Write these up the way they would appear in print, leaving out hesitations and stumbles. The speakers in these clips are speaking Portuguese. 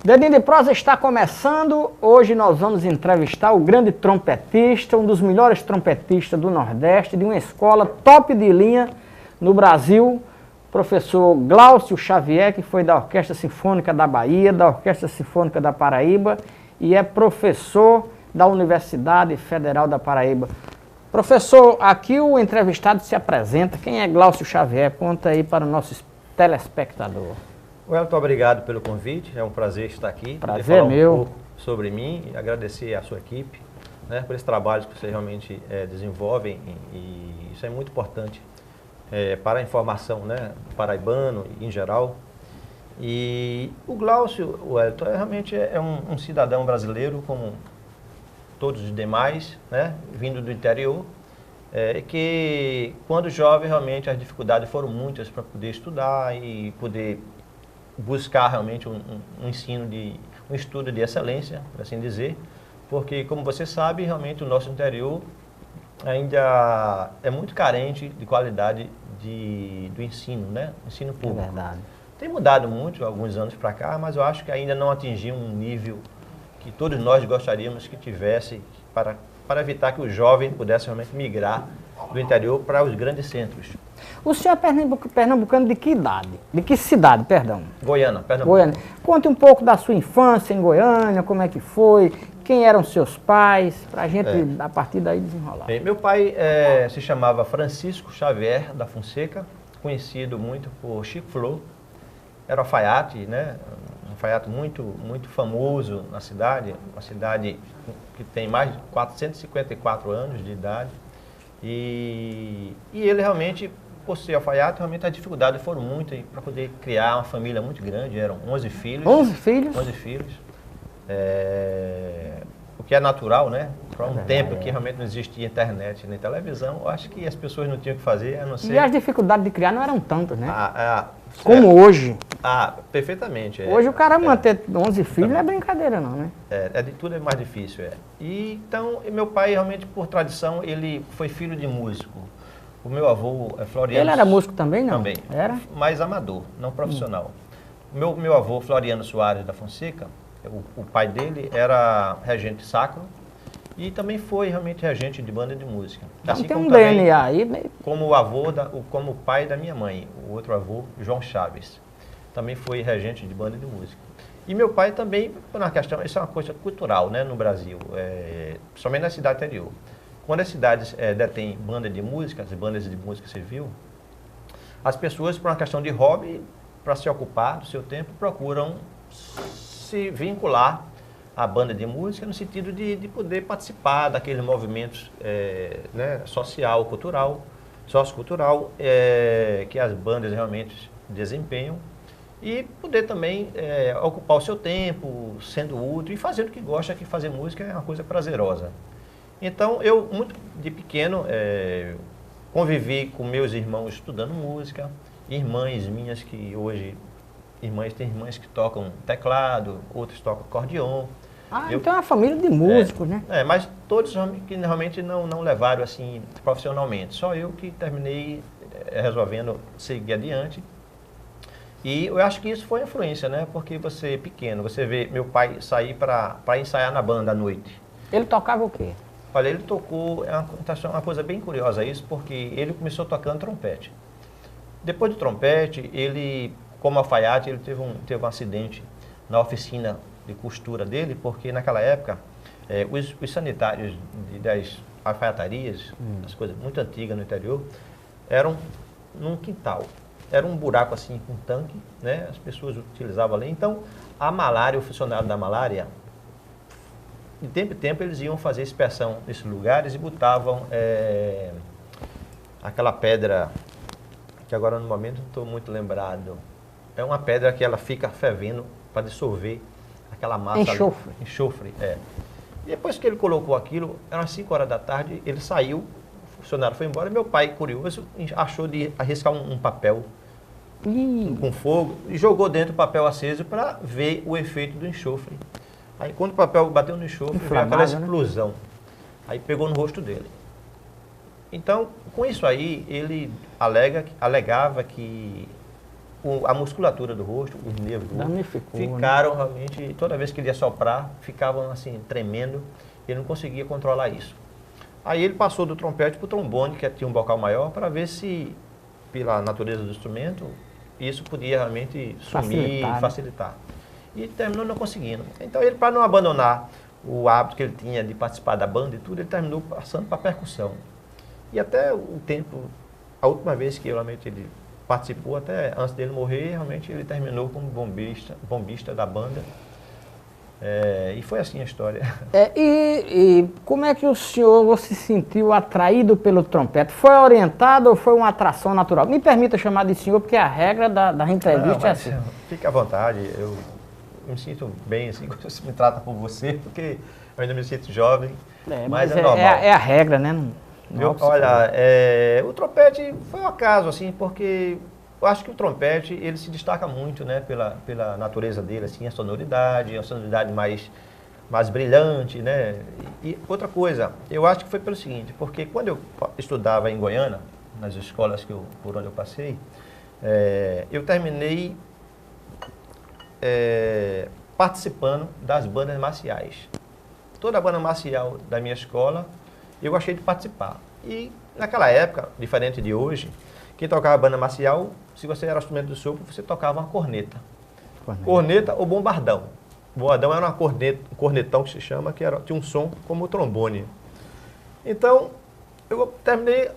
Dedinho de Prosa está começando. Hoje nós vamos entrevistar o grande trompetista, um dos melhores trompetistas do Nordeste, de uma escola top de linha no Brasil, professor Glaucio Xavier, que foi da Orquestra Sinfônica da Bahia, da Orquestra Sinfônica da Paraíba e é professor da Universidade Federal da Paraíba. Professor, aqui o entrevistado se apresenta. Quem é Glaucio Xavier? Conta aí para o nosso telespectador. Wellington, obrigado pelo convite, é um prazer estar aqui. Prazer é meu. Um pouco sobre mim e agradecer à sua equipe, né, por esse trabalho que vocês realmente desenvolvem e isso é muito importante para a informação, né, do paraibano em geral. E o Glaucio, Wellington, realmente é um cidadão brasileiro como todos os demais, né, vindo do interior, que quando jovem realmente as dificuldades foram muitas para poder estudar e poder buscar realmente um ensino, um estudo de excelência, por assim dizer, porque, como você sabe, realmente o nosso interior ainda é muito carente de qualidade do ensino, né? Ensino público. É verdade. Tem mudado muito alguns anos para cá, mas eu acho que ainda não atingiu um nível que todos nós gostaríamos que tivesse para evitar que o jovem pudesse realmente migrar do interior para os grandes centros. O senhor é pernambucano de que idade? De que cidade, perdão? Goiânia, Pernambuco. Goiânia. Conte um pouco da sua infância em Goiânia, como é que foi, quem eram seus pais, para a gente, a partir daí, desenrolar. Bem, meu pai se chamava Francisco Xavier da Fonseca, conhecido muito por Chico Flor. Era alfaiate, né? Um alfaiate muito famoso na cidade, uma cidade que tem mais de 454 anos de idade. E ele realmente, por ser alfaiate, realmente as dificuldades foram muitas para poder criar uma família muito grande, eram 11 filhos. 11 filhos? 11 filhos. O que é natural, né? Para um tempo que realmente não existia internet nem televisão, eu acho que as pessoas não tinham o que fazer, a não ser... E as dificuldades de criar não eram tantas, né? Como hoje. Perfeitamente. Hoje o cara manter 11 filhos não é brincadeira não, né? Tudo é mais difícil, E então, meu pai realmente, por tradição, ele foi filho de músico. O meu avô, Floriano... Ele era músico também, não? Também. Era? Mas amador, não profissional. Meu avô, Floriano Soares da Fonseca, o pai dele era regente sacro e também foi realmente regente de banda de música. Então Assim tem como um também, DNA aí. como o pai da minha mãe, o outro avô, João Chaves, também foi regente de banda de música. E meu pai também, na questão, isso é uma coisa cultural, né, no Brasil, somente na cidade interior. Quando as cidades detêm banda de música, as bandas de música civil, as pessoas, por uma questão de hobby, para se ocupar do seu tempo, procuram se vincular à banda de música no sentido de poder participar daqueles movimentos né, sociocultural, que as bandas realmente desempenham e poder também ocupar o seu tempo, sendo útil e fazendo o que gosta, que fazer música é uma coisa prazerosa. Então, eu, muito de pequeno, convivi com meus irmãos estudando música, irmãs minhas que hoje... Tem irmãs que tocam teclado, outras tocam acordeon. Então é uma família de músicos, né? Mas todos que realmente não levaram assim profissionalmente. Só eu que terminei resolvendo seguir adiante. E eu acho que isso foi influência, né? Porque você pequeno, você vê meu pai sair para ensaiar na banda à noite. Ele tocava o quê? Olha, ele tocou, uma coisa bem curiosa isso, porque ele começou tocando trompete. Depois do trompete, ele... Como alfaiate, ele teve um acidente na oficina de costura dele, porque naquela época, os sanitários das alfaiatarias, as coisas muito antigas no interior, eram num quintal. Era um buraco assim, com um tanque, né? As pessoas utilizavam ali. Então, a malária, o funcionário da malária, de tempo em tempo eles iam fazer inspeção nesses lugares e botavam aquela pedra, que agora no momento não estou muito lembrado. É uma pedra que ela fica fervendo para dissolver aquela massa. Enxofre. Ali. Enxofre, E depois que ele colocou aquilo, eram as 5 horas da tarde, ele saiu, o funcionário foi embora. Meu pai, curioso, achou de arriscar um papel com fogo e jogou dentro do papel aceso para ver o efeito do enxofre. Aí quando o papel bateu no enxofre, veio aquela explosão. Né? Aí pegou no rosto dele. Então, com isso aí, ele alegava que a musculatura do rosto, os nervos do rosto, Danificou, ficaram realmente, toda vez que ele ia soprar, ficavam assim, tremendo, ele não conseguia controlar isso. Aí ele passou do trompete para o trombone, que tinha um bocal maior, para ver se, pela natureza do instrumento, isso podia realmente sumir, facilitar. E terminou não conseguindo. Então ele, para não abandonar o hábito que ele tinha de participar da banda e tudo, ele terminou passando para a percussão. E até o tempo, a última vez que realmente ele participou, até antes dele morrer, realmente ele terminou como bombista da banda. E foi assim a história. E como é que o senhor se sentiu atraído pelo trompete? Foi orientado ou foi uma atração natural? Me permita chamar de senhor, porque a regra da entrevista é assim. Fique à vontade, eu me sinto bem assim, quando você me trata por você, porque eu ainda me sinto jovem, mas é normal. É a regra, né? Olha, o trompete foi um acaso, assim, porque eu acho que o trompete, ele se destaca muito, né, pela natureza dele, assim, a sonoridade mais brilhante, né. E outra coisa, eu acho que foi pelo seguinte, porque quando eu estudava em Goiânia, nas escolas por onde eu passei, eu terminei participando das bandas marciais. Toda a banda marcial da minha escola, eu gostei de participar. E naquela época, diferente de hoje, quem tocava banda marcial, se você era instrumento do sopro, você tocava uma corneta. Corneta ou bombardão. Bombardão era um cornetão que se chama, que tinha um som como o trombone. Então, eu terminei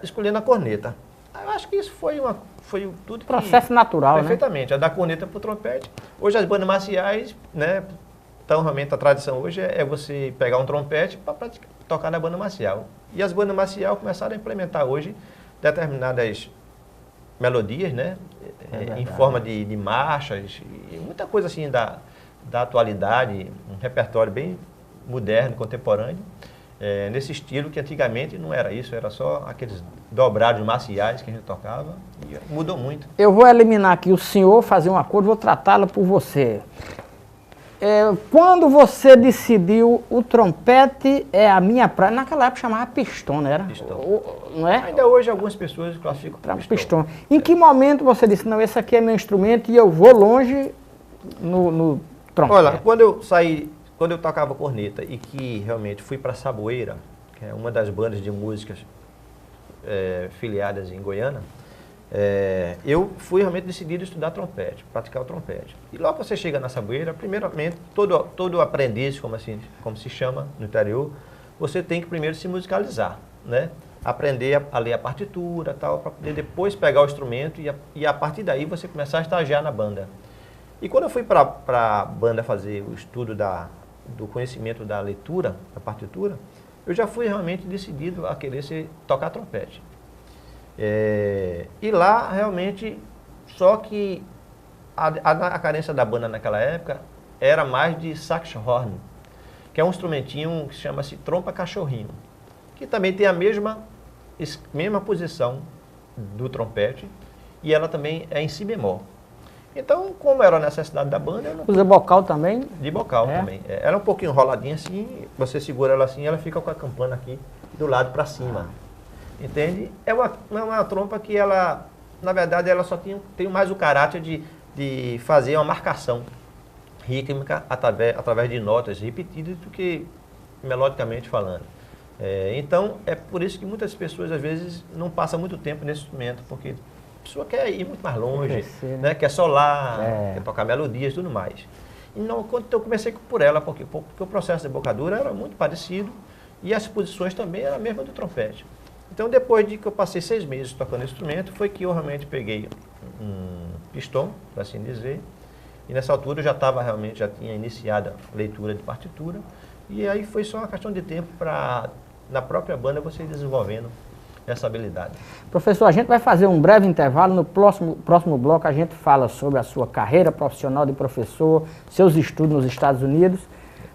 escolhendo a corneta. Eu acho que isso foi tudo processo natural, perfeitamente, né? A da corneta para o trompete. Hoje as bandas marciais, né? Então, realmente, a tradição hoje é você pegar um trompete para tocar na banda marcial. E as bandas marciais começaram a implementar hoje determinadas melodias, né? Em forma de marchas, e muita coisa assim da atualidade, um repertório bem moderno, contemporâneo, nesse estilo que antigamente não era isso, era só aqueles dobrados marciais que a gente tocava, e mudou muito. Eu vou eliminar aqui o senhor, fazer um acordo, vou tratá-lo por você. Quando você decidiu o trompete é a minha praia, naquela época chamava pistão, não era? Pistão. Não é? Ainda hoje algumas pessoas classificam como pistão. Em que momento você disse, não, esse aqui é meu instrumento e eu vou longe no trompete? Olha, quando eu tocava corneta e que realmente fui para Saboeira, que é uma das bandas de músicas filiadas em Goiânia, eu fui realmente decidido a estudar trompete, praticar o trompete. E logo que você chega na Saboeira, primeiramente, todo aprendiz, como se chama no interior, você tem que primeiro se musicalizar, né? Aprender a ler a partitura, tal, para poder depois pegar o instrumento e a partir daí você começar a estagiar na banda. E quando eu fui para a banda fazer o estudo do conhecimento da leitura, da partitura, eu já fui realmente decidido a querer tocar trompete. E lá, realmente, só que a carência da banda naquela época era mais de saxhorn, que é um instrumentinho que chama-se trompa cachorrinho, que também tem a mesma posição do trompete, e ela também é em si bemol. Então, como era a necessidade da banda... Usa bocal também? De bocal também. Ela é um pouquinho enroladinha assim, você segura ela assim, ela fica com a campana aqui do lado para cima. Entende? É uma trompa que ela, na verdade, ela só tem mais o caráter de fazer uma marcação rítmica através de notas repetidas do que melodicamente falando. Então, é por isso que muitas pessoas, às vezes, não passam muito tempo nesse instrumento, porque a pessoa quer ir muito mais longe, né? Quer solar, quer tocar melodias e tudo mais. E não, quando eu comecei por ela, porque o processo de embocadura era muito parecido e as posições também eram a mesma do trompete. Então, depois de que eu passei 6 meses tocando instrumento, foi que eu realmente peguei um pistão, por assim dizer, e nessa altura eu já tinha iniciado a leitura de partitura, e aí foi só uma questão de tempo para, na própria banda, você ir desenvolvendo essa habilidade. Professor, a gente vai fazer um breve intervalo, no próximo bloco a gente fala sobre a sua carreira profissional de professor, seus estudos nos Estados Unidos.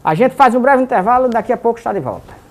A gente faz um breve intervalo, daqui a pouco está de volta.